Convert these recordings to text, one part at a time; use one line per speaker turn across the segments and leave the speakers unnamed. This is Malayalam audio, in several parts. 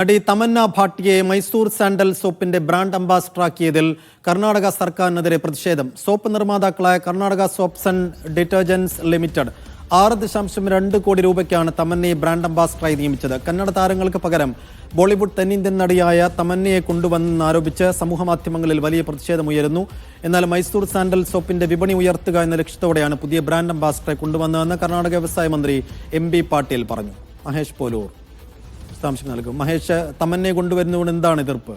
നടി തമന്ന ഭാട്ടിയെ മൈസൂർ സാൻഡൽ സോപ്പിന്റെ ബ്രാൻഡ് അംബാസിഡറാക്കിയതിൽ കർണാടക സർക്കാരിനെതിരെ പ്രതിഷേധം. സോപ്പ് നിർമ്മാതാക്കളായ Karnataka soaps and detergents limited 6.2 കോടി രൂപയ്ക്കാണ് തമന്നയെ ബ്രാൻഡ് അംബാസിഡറായി നിയമിച്ചത്. കന്നഡ താരങ്ങൾക്ക് പകരം ബോളിവുഡ് തെന്നിന്ത്യൻ നടിയായ തമന്നയെ കൊണ്ടുവന്നെന്നാരോപിച്ച് സമൂഹമാധ്യമങ്ങളിൽ വലിയ പ്രതിഷേധമുയരുന്നു. എന്നാൽ മൈസൂർ സാൻഡൽ സോപ്പിന്റെ വിപണി ഉയർത്തുക എന്ന ലക്ഷ്യത്തോടെയാണ് പുതിയ ബ്രാൻഡ് അംബാസിഡറെ കൊണ്ടുവന്നതെന്ന് കർണാടക വ്യവസായ മന്ത്രി MB പാട്ടീൽ പറഞ്ഞു. മഹേഷ് പോലൂർ നൽകും. മഹേഷ്, തമന്നയെ കൊണ്ടുവരുന്നതുകൊണ്ട് എന്താണ് എതിർപ്പ്?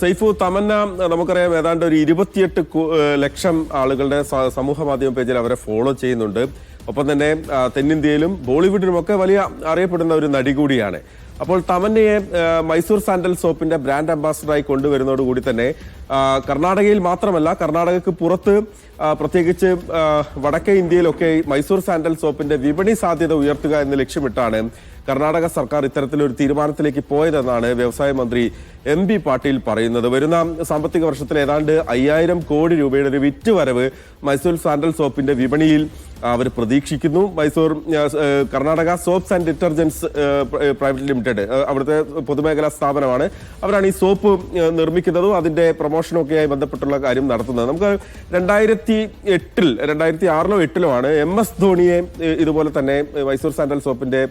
സൈഫു, തമന്ന നമുക്കറിയാം ഏതാണ്ട് ഒരു 28 ലക്ഷം ആളുകളുടെ സമൂഹ മാധ്യമ പേജിൽ അവരെ ഫോളോ ചെയ്യുന്നുണ്ട്. ഒപ്പം തന്നെ തെന്നിന്ത്യയിലും ബോളിവുഡിലുമൊക്കെ വലിയ അറിയപ്പെടുന്ന ഒരു നടി കൂടിയാണ്. അപ്പോൾ തമന്നയെ മൈസൂർ സാൻഡൽ സോപ്പിന്റെ ബ്രാൻഡ് അംബാസിഡറായി കൊണ്ടുവരുന്നതോടുകൂടി തന്നെ കർണാടകയിൽ മാത്രമല്ല, കർണാടകയ്ക്ക് പുറത്ത് പ്രത്യേകിച്ച് വടക്കേ ഇന്ത്യയിലൊക്കെ മൈസൂർ സാൻഡൽ സോപ്പിന്റെ വിപണി സാധ്യത ഉയർത്തുക എന്ന ലക്ഷ്യമിട്ടാണ് കർണാടക സർക്കാർ ഇത്തരത്തിലൊരു തീരുമാനത്തിലേക്ക് പോയതെന്നാണ് വ്യവസായ മന്ത്രി MB പാട്ടീൽ പറയുന്നത്. വരുന്ന സാമ്പത്തിക വർഷത്തിൽ ഏതാണ്ട് 5000 കോടി രൂപയുടെ ഒരു വിറ്റുവരവ് മൈസൂർ സാൻഡൽ സോപ്പിന്റെ വിപണിയിൽ അവർ പ്രതീക്ഷിക്കുന്നു. Karnataka soaps and detergents private limited അവിടുത്തെ പൊതുമേഖലാ സ്ഥാപനമാണ്. അവരാണ് ഈ സോപ്പ് നിർമ്മിക്കുന്നതും അതിന്റെ പ്രൊമോഷനും ഒക്കെയായി ബന്ധപ്പെട്ടുള്ള കാര്യം നടത്തുന്നത്. നമുക്ക് 2006-ലോ 2008-ലോ ആണ് MS ധോണിയെ ഇതുപോലെ തന്നെ മൈസൂർ സാൻഡൽ സോപ്പിന്റെ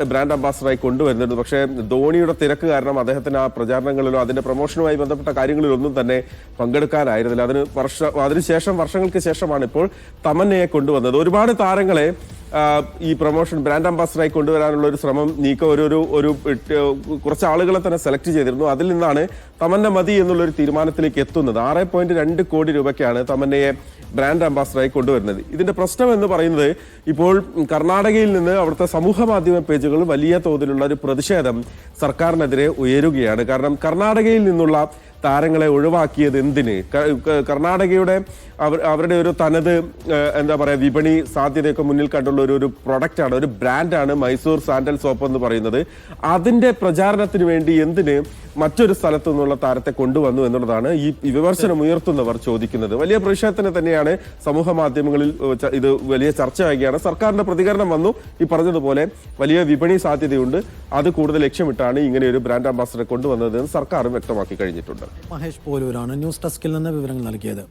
ബ്രാൻഡ് അംബാസിഡറായി കൊണ്ടുവരുന്നത്. പക്ഷേ ധോണിയുടെ തിരക്ക് കാരണം അദ്ദേഹത്തിന് ആ പ്രചാരണങ്ങളിലോ അതിന്റെ പ്രൊമോഷനുമായി ബന്ധപ്പെട്ട കാര്യങ്ങളിലൊന്നും തന്നെ പങ്കെടുക്കാനായിരുന്നില്ല. അതിനുശേഷം വർഷങ്ങൾക്ക് ശേഷമാണ് ഇപ്പോൾ തമന്നയെ കൊണ്ടുവന്നത്. ഒരുപാട് താരങ്ങളെ ഈ പ്രൊമോഷൻ ബ്രാൻഡ് അംബാസിഡറായി കൊണ്ടുവരാനുള്ള ഒരു ശ്രമം ഒരു കുറച്ച് ആളുകളെ തന്നെ സെലക്ട് ചെയ്തിരുന്നു. അതിൽ നിന്നാണ് തമന്ന മതി എന്നുള്ളൊരു തീരുമാനത്തിലേക്ക് എത്തുന്നത്. 6.2 കോടി രൂപയ്ക്കാണ് തമന്നയെ ബ്രാൻഡ് അംബാസിഡറായി കൊണ്ടുവരുന്നത്. ഇതിന്റെ പ്രശ്നം എന്ന് പറയുന്നത് ഇപ്പോൾ കർണാടകയിൽ നിന്ന് അവിടുത്തെ സമൂഹ മാധ്യമ പേജുകൾ വലിയ തോതിലുള്ള ഒരു പ്രതിഷേധം സർക്കാരിനെതിരെ ഉയരുകയാണ്. കാരണം കർണാടകയിൽ നിന്നുള്ള താരങ്ങളെ ഒഴിവാക്കിയത് എന്തിന്? കർണാടകയുടെ അവരുടെ ഒരു തനത് എന്താ പറയുക വിപണി സാധ്യതയൊക്കെ മുന്നിൽ കണ്ടുള്ള ഒരു പ്രൊഡക്റ്റാണ്, ഒരു ബ്രാൻഡാണ് മൈസൂർ സാൻഡൽ സോപ്പ് എന്ന് പറയുന്നത്. അതിന്റെ പ്രചാരണത്തിന് വേണ്ടി എന്തിന് മറ്റൊരു സ്ഥലത്തു നിന്നുള്ള താരത്തെ കൊണ്ടുവന്നു എന്നുള്ളതാണ് ഈ വിമർശനം ഉയർത്തുന്നവർ ചോദിക്കുന്നത്. വലിയ പ്രതിഷേധത്തിന് തന്നെയാണ് സമൂഹ മാധ്യമങ്ങളിൽ ഇത് വലിയ ചർച്ചയാകുകയാണ്. സർക്കാരിന്റെ പ്രതികരണം വന്നു. ഈ പറഞ്ഞതുപോലെ വലിയ വിപണി സാധ്യതയുണ്ട്, അത് കൂടുതൽ ലക്ഷ്യമിട്ടാണ് ഇങ്ങനെ ഒരു ബ്രാൻഡ് അംബാസിഡറെ കൊണ്ടുവന്നതെന്ന് സർക്കാർ വ്യക്തമാക്കി കഴിഞ്ഞിട്ടുണ്ട്.
മഹേഷ് പോലൂരാണ് ന്യൂസ് ഡെസ്കിൽ നിന്ന് വിവരങ്ങൾ നൽകിയത്.